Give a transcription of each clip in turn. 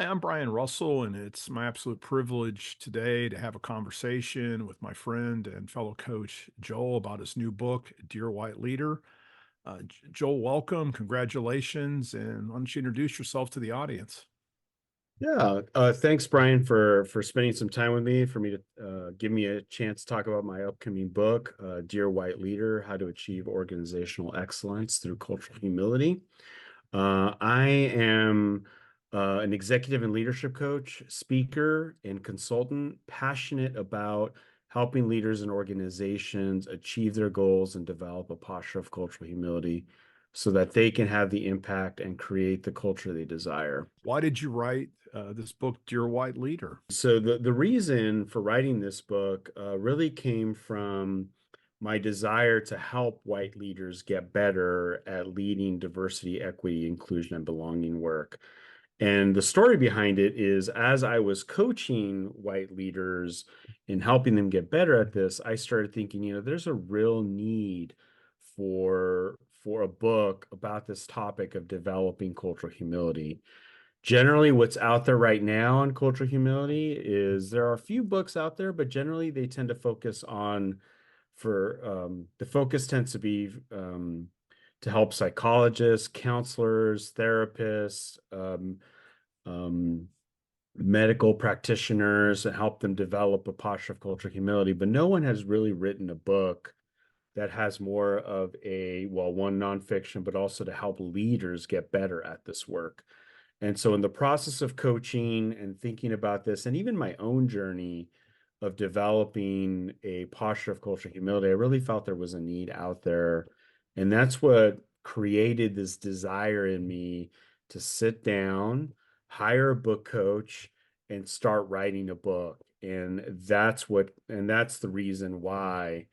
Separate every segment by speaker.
Speaker 1: Hi, I'm Brian Russell, and it's my absolute privilege today to have a conversation with my friend and fellow coach Joel about his new book, Dear White Leader. Joel, welcome, congratulations, and why don't you introduce yourself to the audience?
Speaker 2: Yeah, thanks, Brian, for spending some time with me, for me to give me a chance to talk about my upcoming book, Dear White Leader: How to Achieve Organizational Excellence Through Cultural Humility. I am an executive and leadership coach, speaker, and consultant, passionate about helping leaders and organizations achieve their goals and develop a posture of cultural humility so that they can have the impact and create the culture they desire.
Speaker 1: Why did you write this book, Dear White Leader?
Speaker 2: So the reason for writing this book really came from my desire to help white leaders get better at leading diversity, equity, inclusion, and belonging work. And the story behind it is as I was coaching white leaders and helping them get better at this, I started thinking, there's a real need for a book about this topic of developing cultural humility. Generally, what's out there right now on cultural humility is there are a few books out there, but generally they tend to focus on for the focus tends to be to help psychologists, counselors, therapists, um, medical practitioners, and help them develop a posture of cultural humility. But no one has really written a book that has more of one, nonfiction, but also to help leaders get better at this work. And so, in the process of coaching and thinking about this, and even my own journey of developing a posture of cultural humility, I really felt there was a need out there. And that's what created this desire in me to sit down, hire a book coach, and start writing a book. And that's the reason why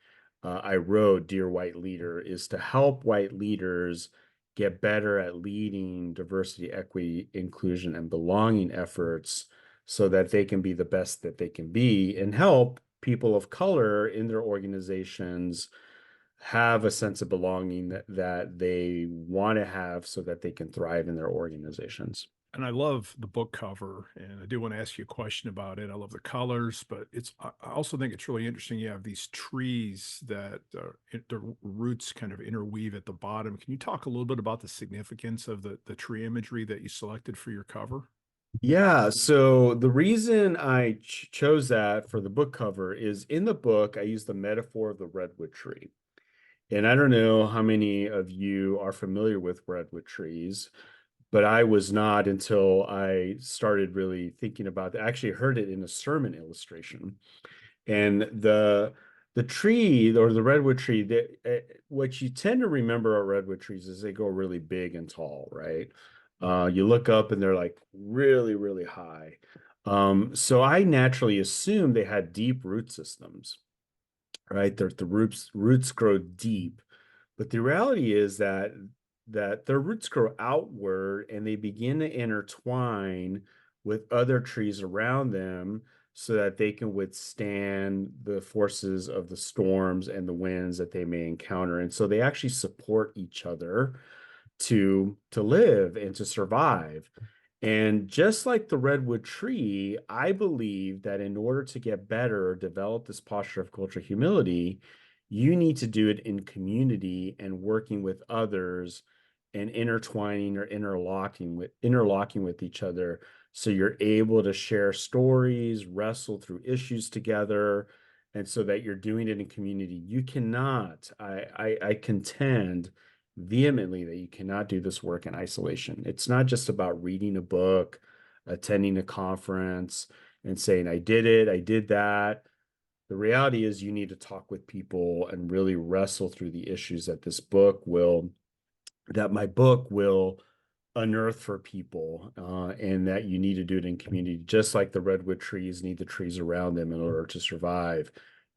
Speaker 2: I wrote Dear White Leader, is to help white leaders get better at leading diversity, equity, inclusion, and belonging efforts so that they can be the best that they can be and help people of color in their organizations have a sense of belonging that they want to have so that they can thrive in their organizations.
Speaker 1: And I love the book cover, and I do want to ask you a question about it. I love the colors, but I also think it's really interesting. You have these trees that the roots kind of interweave at the bottom. Can you talk a little bit about the significance of the tree imagery that you selected for your cover?
Speaker 2: Yeah, so the reason I chose that for the book cover is in the book, I use the metaphor of the redwood tree. And I don't know how many of you are familiar with redwood trees, but I was not until I started really thinking about it. I actually heard it in a sermon illustration. And the tree or the redwood tree, what you tend to remember of redwood trees is they go really big and tall, right? You look up and they're like really, really high. So I naturally assumed they had deep root systems, right? The roots grow deep, but the reality is that their roots grow outward and they begin to intertwine with other trees around them so that they can withstand the forces of the storms and the winds that they may encounter. And so they actually support each other to live and to survive. And just like the redwood tree, I believe that in order to get better or develop this posture of cultural humility, you need to do it in community and working with others and intertwining or interlocking with each other so you're able to share stories, wrestle through issues together, and so that you're doing it in community. You cannot, I contend vehemently that you cannot do this work in isolation. It's not just about reading a book, attending a conference, and saying, I did it, I did that. The reality is you need to talk with people and really wrestle through the issues that my book will unearth for people, and that you need to do it in community, just like the redwood trees need the trees around them in order to survive.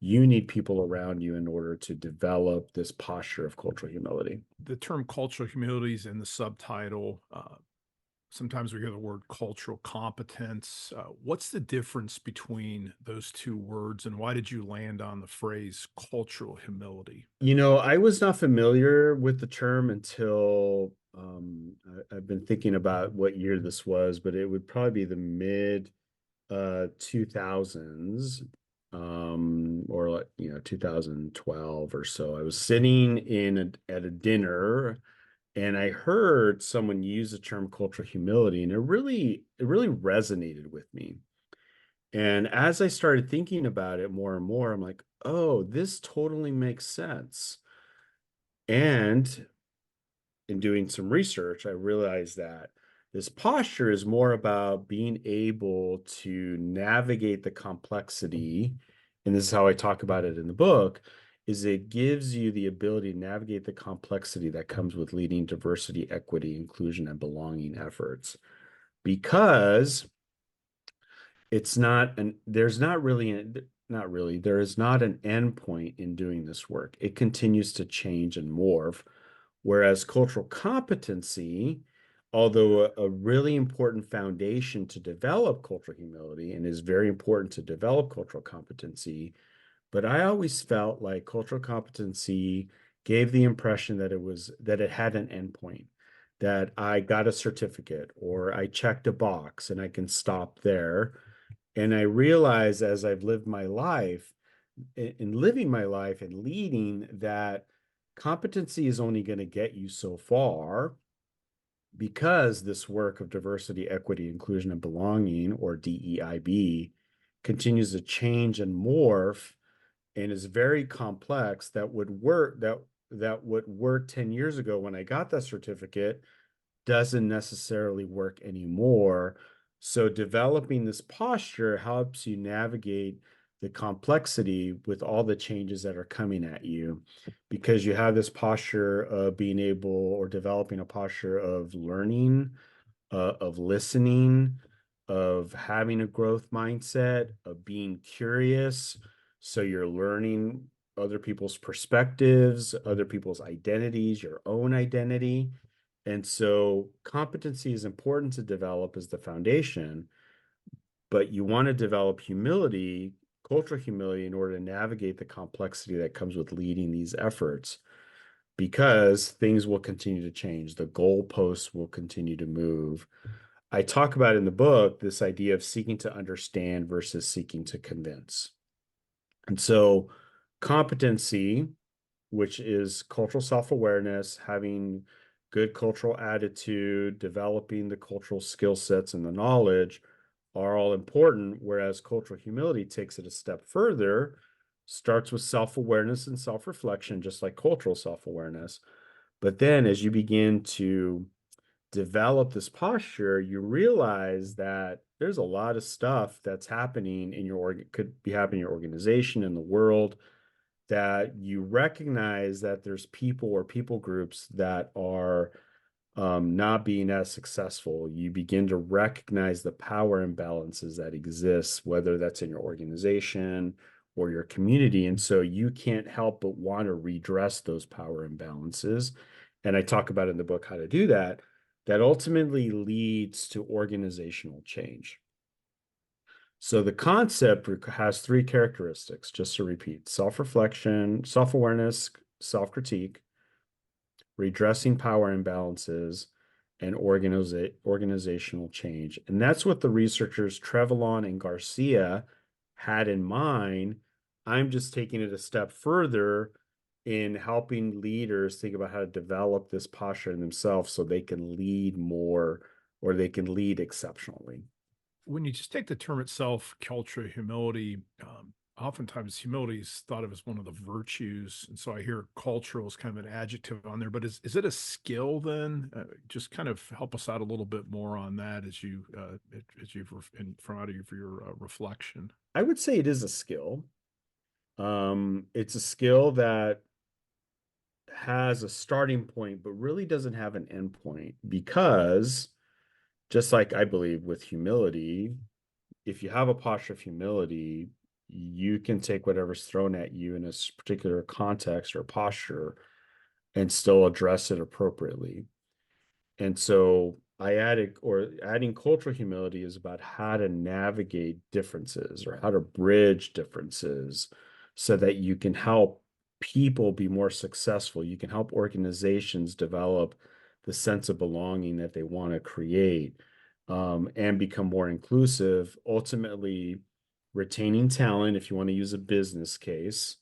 Speaker 2: You need people around you in order to develop this posture of cultural humility.
Speaker 1: The term cultural humility is in the subtitle. Sometimes we hear the word cultural competence. What's the difference between those two words, and why did you land on the phrase cultural humility?
Speaker 2: I was not familiar with the term until I've been thinking about what year this was, but it would probably be the mid 2000s, or like 2012 or so. I was sitting at a dinner, and I heard someone use the term cultural humility, and it really resonated with me. And as I started thinking about it more and more, I'm like, oh, this totally makes sense. And in doing some research, I realized that this posture is more about being able to navigate the complexity. And this is how I talk about it in the book, is it gives you the ability to navigate the complexity that comes with leading diversity, equity, inclusion, and belonging efforts. Because it's not an there's not really not really there is not an end point in doing this work. It continues to change and morph. Whereas cultural competency, although a really important foundation to develop cultural humility and is very important to develop cultural competency, but I always felt like cultural competency gave the impression that it had an endpoint, that I got a certificate or I checked a box and I can stop there. And I realize as I've lived my life, in living my life and leading, that competency is only going to get you so far, because this work of diversity, equity, inclusion, and belonging, or DEIB, continues to change and morph and is very complex. That would work 10 years ago when I got that certificate doesn't necessarily work anymore. So developing this posture helps you navigate the complexity with all the changes that are coming at you, because you have this posture of being able, or developing a posture of learning, of listening, of having a growth mindset, of being curious. So you're learning other people's perspectives, other people's identities, your own identity. And so competency is important to develop as the foundation, but you want to develop humility, cultural humility, in order to navigate the complexity that comes with leading these efforts, because things will continue to change. The goalposts will continue to move. I talk about in the book this idea of seeking to understand versus seeking to convince. And so competency, which is cultural self-awareness, having good cultural attitude, developing the cultural skill sets and the knowledge, are all important. Whereas cultural humility takes it a step further, starts with self-awareness and self-reflection, just like cultural self-awareness. But then as you begin to develop this posture, you realize that there's a lot of stuff that's happening in could be happening in your organization, in the world, that you recognize that there's people or people groups that are not being as successful. You begin to recognize the power imbalances that exist, whether that's in your organization or your community. And so you can't help but want to redress those power imbalances. And I talk about in the book how to do that. That ultimately leads to organizational change. So the concept has three characteristics, just to repeat: self-reflection, self-awareness, self-critique, redressing power imbalances, and organizational change. And that's what the researchers Trevelyan and Garcia had in mind. I'm just taking it a step further in helping leaders think about how to develop this posture in themselves so they can lead more, or they can lead exceptionally.
Speaker 1: When you just take the term itself, culture, humility, oftentimes humility is thought of as one of the virtues. And so I hear cultural is kind of an adjective on there, but is it a skill then? Just kind of help us out a little bit more on that as you've from out of your reflection.
Speaker 2: I would say it is a skill. It's a skill that has a starting point, but really doesn't have an end point, because just like I believe with humility, if you have a posture of humility, you can take whatever's thrown at you in a particular context or posture and still address it appropriately. And so I added, or adding cultural humility is about how to navigate differences or how to bridge differences so that you can help people be more successful. You can help organizations develop the sense of belonging that they want to create, and become more inclusive, ultimately retaining talent if you want to use a business case,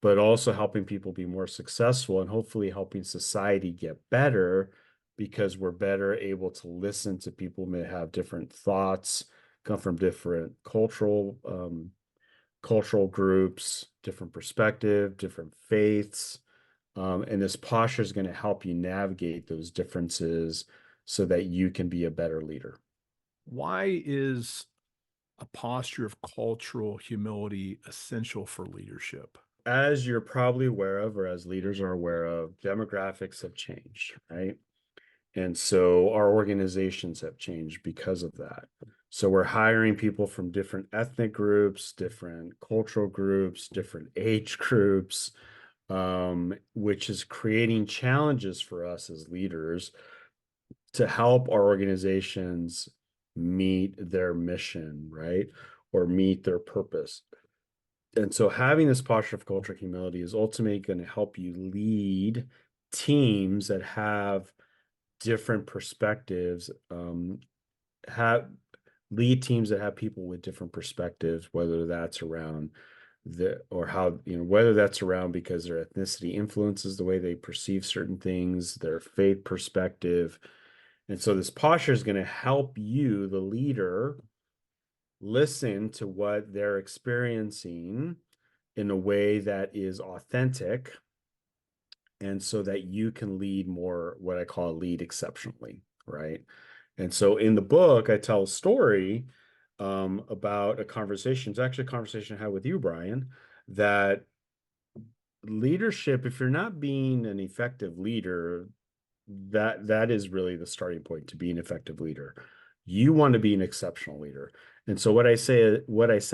Speaker 2: but also helping people be more successful and hopefully helping society get better because we're better able to listen to people who may have different thoughts, come from different cultural groups, different perspective, different faiths. And this posture is going to help you navigate those differences so that you can be a better leader.
Speaker 1: Why is a posture of cultural humility essential for leadership?
Speaker 2: As you're probably aware of, or as leaders are aware of, demographics have changed, right? And so our organizations have changed because of that. So we're hiring people from different ethnic groups, different cultural groups, different age groups, which is creating challenges for us as leaders to help our organizations meet their mission, right? Or meet their purpose. And so having this posture of cultural humility is ultimately going to help you lead teams that have different perspectives, have lead teams that have people with different perspectives, whether that's around or how, whether that's around because their ethnicity influences the way they perceive certain things, their faith perspective. And so this posture is going to help you, the leader, listen to what they're experiencing in a way that is authentic, and so that you can lead more, what I call lead exceptionally, right? And so in the book, I tell a story about a conversation. It's actually a conversation I had with you, Brian, that leadership, if you're not being an effective leader, that is really the starting point to be an effective leader. You want to be an exceptional leader. And so what I say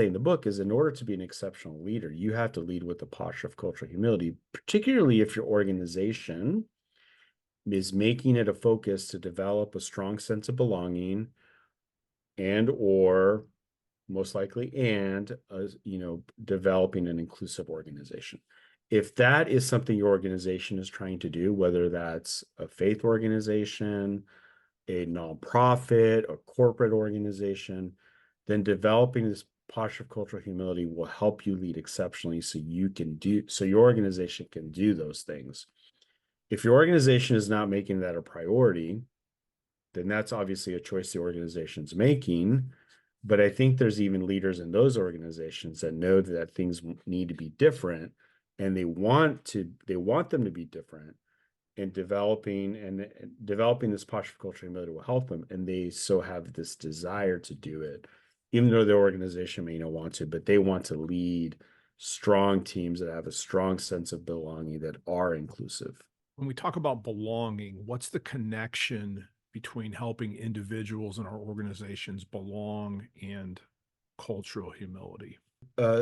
Speaker 2: in the book is, in order to be an exceptional leader, you have to lead with the posture of cultural humility, particularly if your organization is making it a focus to develop a strong sense of belonging and or most likely and developing an inclusive organization. If that is something your organization is trying to do, whether that's a faith organization, a nonprofit, a corporate organization, then developing this posture of cultural humility will help you lead exceptionally so your organization can do those things. If your organization is not making that a priority, then that's obviously a choice the organization's making. But I think there's even leaders in those organizations that know that things need to be different, and they want them to be different. And developing this posture of cultural humility will help them, and they so have this desire to do it, even though their organization may not want to, but they want to lead strong teams that have a strong sense of belonging that are inclusive.
Speaker 1: When we talk about belonging, what's the connection between helping individuals in our organizations belong and cultural humility?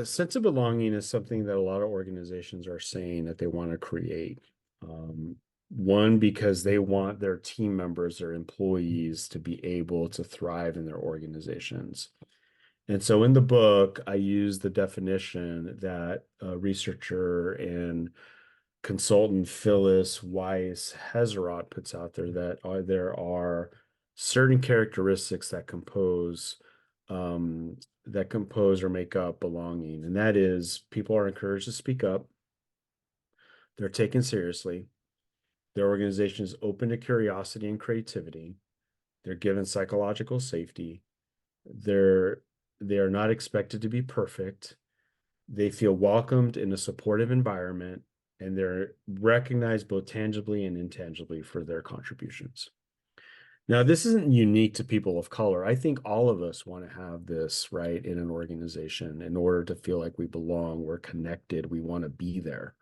Speaker 2: Sense of belonging is something that a lot of organizations are saying that they want to create. One, because they want their team members, their employees, to be able to thrive in their organizations. And so in the book, I use the definition that researcher and consultant Phyllis Weiss Hezerot puts out there, that there are certain characteristics that compose or make up belonging. And that is, people are encouraged to speak up, they're taken seriously, their organization is open to curiosity and creativity, they're given psychological safety, they're they are not expected to be perfect, they feel welcomed in a supportive environment, and they're recognized both tangibly and intangibly for their contributions. Now, this isn't unique to people of color. I think all of us want to have this, right, in an organization in order to feel like we belong, we're connected, we want to be there.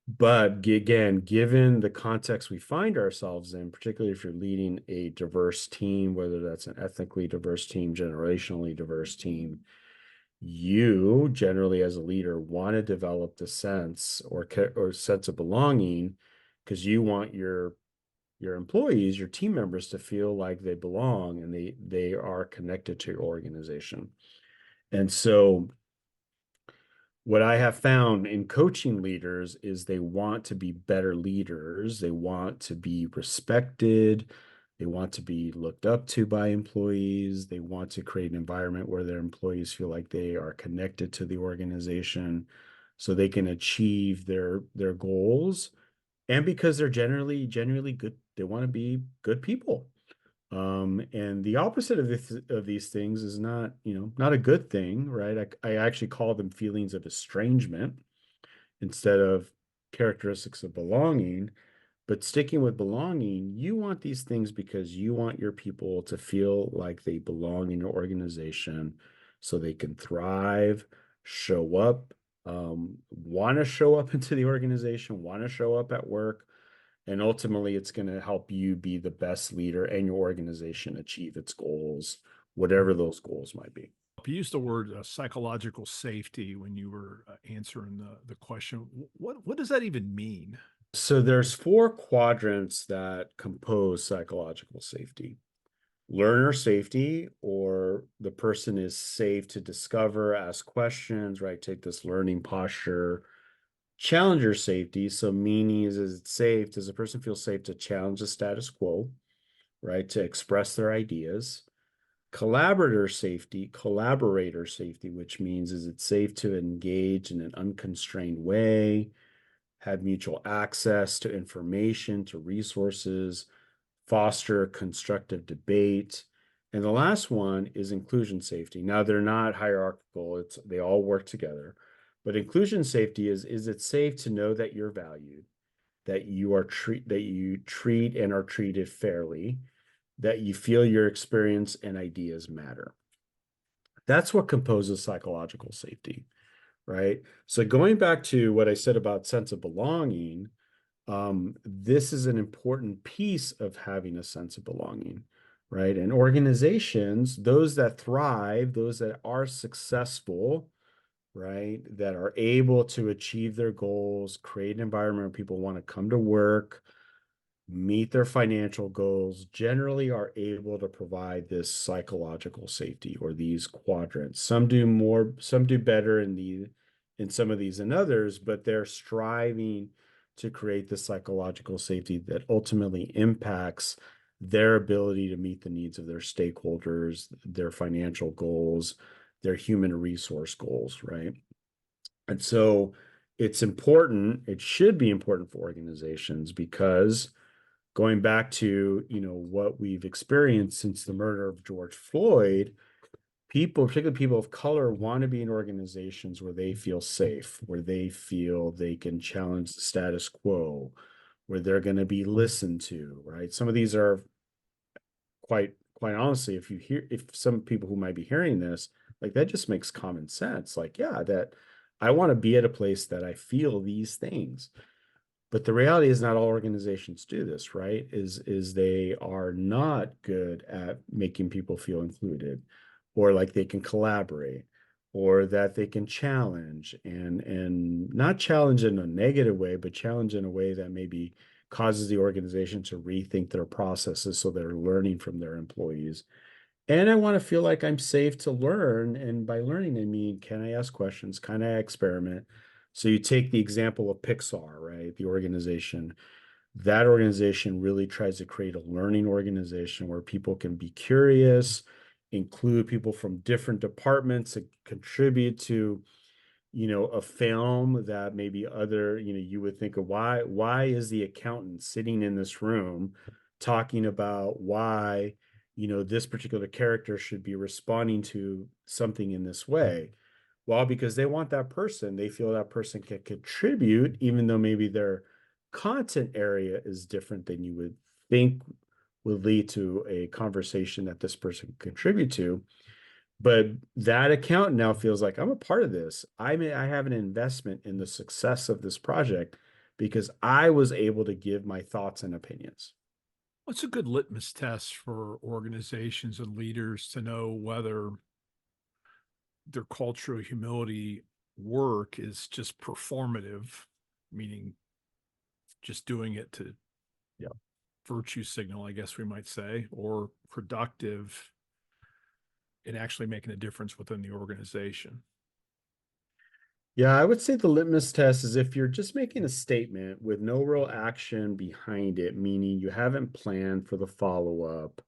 Speaker 2: But again, given the context we find ourselves in, particularly if you're leading a diverse team, whether that's an ethnically diverse team, generationally diverse team, you generally as a leader want to develop the sense or sense of belonging because you want your your employees, your team members to feel like they belong and they are connected to your organization. And so what I have found in coaching leaders is they want to be better leaders. They want to be respected. They want to be looked up to by employees. They want to create an environment where their employees feel like they are connected to the organization so they can achieve their goals. And because they're genuinely good, they want to be good people. And the opposite of these things is not, not a good thing, right? I actually call them feelings of estrangement instead of characteristics of belonging. But sticking with belonging, you want these things because you want your people to feel like they belong in your organization so they can thrive, show up, want to show up into the organization, want to show up at work, and ultimately, it's going to help you be the best leader and your organization achieve its goals, whatever those goals might be.
Speaker 1: You used the word psychological safety when you were answering the question. What does that even mean?
Speaker 2: So there's four quadrants that compose psychological safety. Learner safety, or the person is safe to discover, ask questions, right? Take this learning posture. Challenger safety, so meaning is it safe? Does a person feel safe to challenge the status quo, right? To express their ideas. Collaborator safety, which means is it safe to engage in an unconstrained way, have mutual access to information, to resources, foster constructive debate. And the last one is inclusion safety. Now they're not hierarchical, they all work together. But inclusion safety is it safe to know that you're valued, that you treat and are treated fairly, that you feel your experience and ideas matter. That's what composes psychological safety, right? So going back to what I said about sense of belonging, this is an important piece of having a sense of belonging, right? And organizations, those that thrive, those that are successful, right, that are able to achieve their goals, create an environment where people want to come to work, meet their financial goals, generally are able to provide this psychological safety or these quadrants. Some do more, some do better in some of these than others, but they're striving to create the psychological safety that ultimately impacts their ability to meet the needs of their stakeholders, their financial goals, their human resource goals, right? And so it's important, it should be important for organizations because going back to, what we've experienced since the murder of George Floyd, people, particularly people of color, want to be in organizations where they feel safe, where they feel they can challenge the status quo, where they're going to be listened to, right? Some of these are quite honestly, if some people who might be hearing this, like that just makes common sense. Like, yeah, that I want to be at a place that I feel these things. But the reality is not all organizations do this, right? Is they are not good at making people feel included or like they can collaborate or that they can challenge and not challenge in a negative way, but challenge in a way that maybe causes the organization to rethink their processes so they're learning from their employees. And I want to feel like I'm safe to learn. And by learning, I mean, can I ask questions? Can I experiment? So you take the example of Pixar, right? The organization. That organization really tries to create a learning organization where people can be curious, include people from different departments and contribute to, a film that maybe you would think of why is the accountant sitting in this room talking about why, this particular character should be responding to something in this way. Well, because they want that person, they feel that person can contribute, even though maybe their content area is different than you would think would lead to a conversation that this person could contribute to. But that accountant now feels like I'm a part of this. I have an investment in the success of this project because I was able to give my thoughts and opinions.
Speaker 1: What's a good litmus test for organizations and leaders to know whether their cultural humility work is just performative, meaning just doing it to
Speaker 2: Yeah.
Speaker 1: virtue signal, I guess we might say, or productive in actually making a difference within the organization?
Speaker 2: Yeah, I would say the litmus test is if you're just making a statement with no real action behind it, meaning you haven't planned for the follow-up.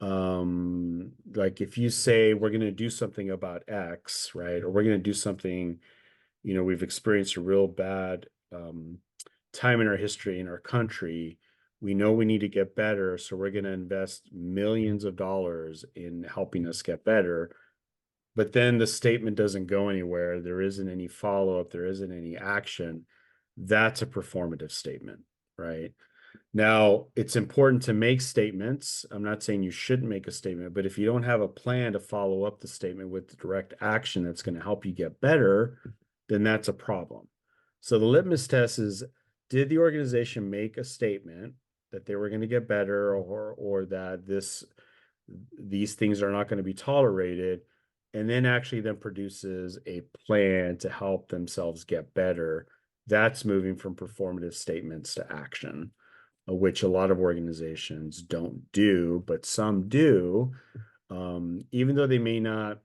Speaker 2: Like if you say we're going to do something about X, right? Or we're going to do something, we've experienced a real bad time in our history in our country. We know we need to get better, so we're going to invest millions of dollars in helping us get better. But then the statement doesn't go anywhere. There isn't any follow-up, there isn't any action. That's a performative statement, right? Now, it's important to make statements. I'm not saying you shouldn't make a statement, but if you don't have a plan to follow up the statement with the direct action that's going to help you get better, then that's a problem. So the litmus test is, did the organization make a statement that they were going to get better, or that these things are not going to be tolerated, and then actually then produces a plan to help themselves get better? That's moving from performative statements to action, which a lot of organizations don't do, but some do. Even though they may not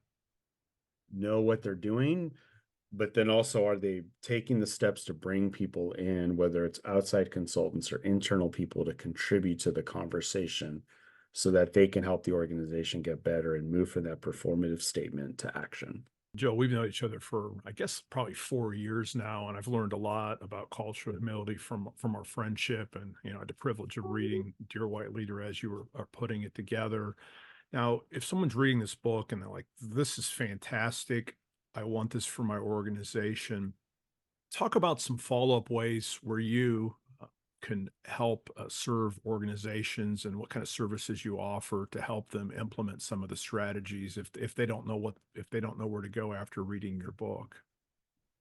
Speaker 2: know what they're doing, but then also, are they taking the steps to bring people in, whether it's outside consultants or internal people, to contribute to the conversation so that they can help the organization get better and move from that performative statement to action?
Speaker 1: Joe, we've known each other for, I guess, probably 4 years now, and I've learned a lot about cultural humility from our friendship. And I had the privilege of reading Dear White Leader as you are putting it together. Now, if someone's reading this book and they're like, "This is fantastic. I want this for my organization," talk about some follow-up ways where you can help serve organizations, and what kind of services you offer to help them implement some of the strategies if they don't know if they don't know where to go after reading your book.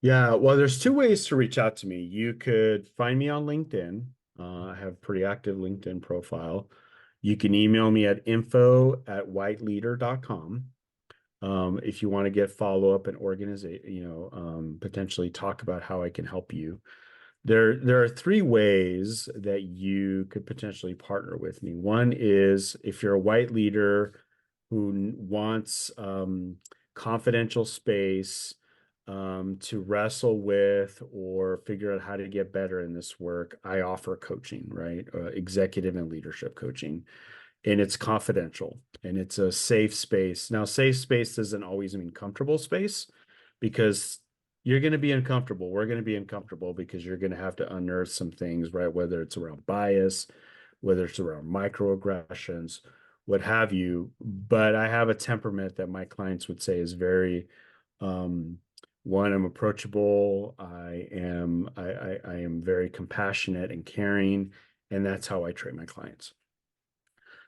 Speaker 2: Yeah, well, there's two ways to reach out to me. You could find me on LinkedIn. I have a pretty active LinkedIn profile. You can email me at info@whiteleader.com. If you want to get follow-up and organize, potentially talk about how I can help you. There are three ways that you could potentially partner with me. One is if you're a white leader who wants confidential space to wrestle with or figure out how to get better in this work, I offer coaching, right? Executive and leadership coaching, and it's confidential and it's a safe space. Now, safe space doesn't always mean comfortable space, because you're going to be uncomfortable. We're going to be uncomfortable because you're going to have to unearth some things, right? Whether it's around bias, whether it's around microaggressions, what have you. But I have a temperament that my clients would say is very, one, I'm approachable. I am very compassionate and caring, and that's how I treat my clients.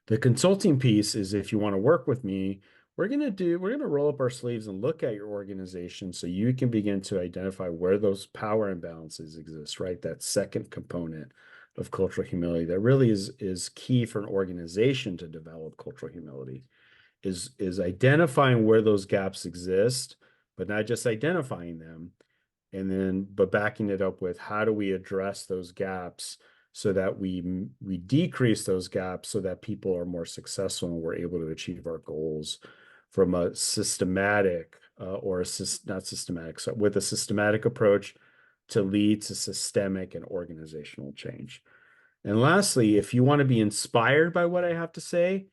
Speaker 2: The consulting piece is, if you want to work with me, we're going to roll up our sleeves and look at your organization so you can begin to identify where those power imbalances exist, right? That second component of cultural humility that really is key for an organization to develop cultural humility, is identifying where those gaps exist, but not just identifying them, but backing it up with, how do we address those gaps so that we decrease those gaps so that people are more successful and we're able to achieve our goals from a systematic not systematic, so with a systematic approach to lead to systemic and organizational change. And lastly, if you want to be inspired by what I have to say,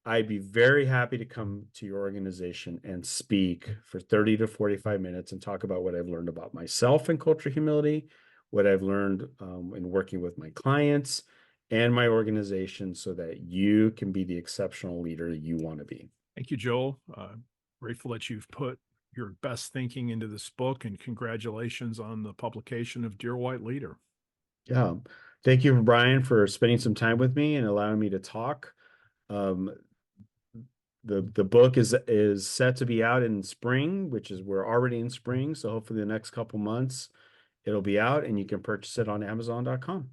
Speaker 2: I'd be very happy to come to your organization and speak for 30 to 45 minutes and talk about what I've learned about myself in cultural humility, what I've learned in working with my clients and my organization, so that you can be the exceptional leader you want to be.
Speaker 1: Thank you, Joel. Grateful that you've put your best thinking into this book, and congratulations on the publication of Dear White Leader.
Speaker 2: Yeah. Thank you, Brian, for spending some time with me and allowing me to talk. Um, the book is set to be out in spring, which is, we're already in spring. So hopefully the next couple months it'll be out and you can purchase it on Amazon.com.